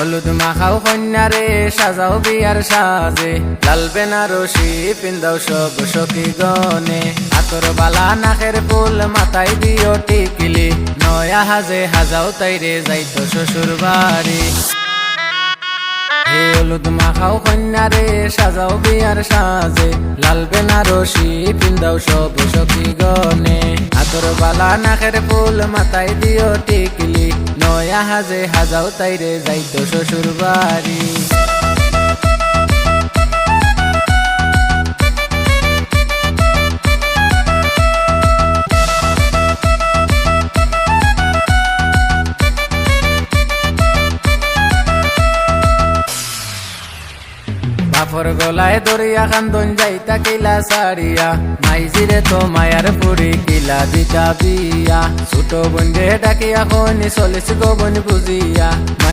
হলুদ মাখাও কন্যারে সাজাও বিয়ার সাজে, লাল বেনারসি পিন্দাও সব সখী গনে, আতর বালা নাকের ফুল মাথায় দিও টিকিলি, নয়া হাজে হাজাও তাইরে যাইতো শ্বশুর বাড়ি। হলুদ মাখাও কন্যারে সাজাও বিয়ার সাজে, লাল বেনারসি পিন্দাও সব সখী গনে, আতর বালা নাকের ফুল মাথায় দিও টিকিলি, নয়া হাজে হাজাও তাইরে যাইতো শ্বশুর বাড়ি। বাপর গলায় দরিয়া কান্দন যাইতা কিলা সারিয়া, মাইজিরে তো মায়ার পুরি কিলা দিতা বিয়া, ছোট বোন ডাকিয়া খনি চলিস গো বোন বুঝিয়া।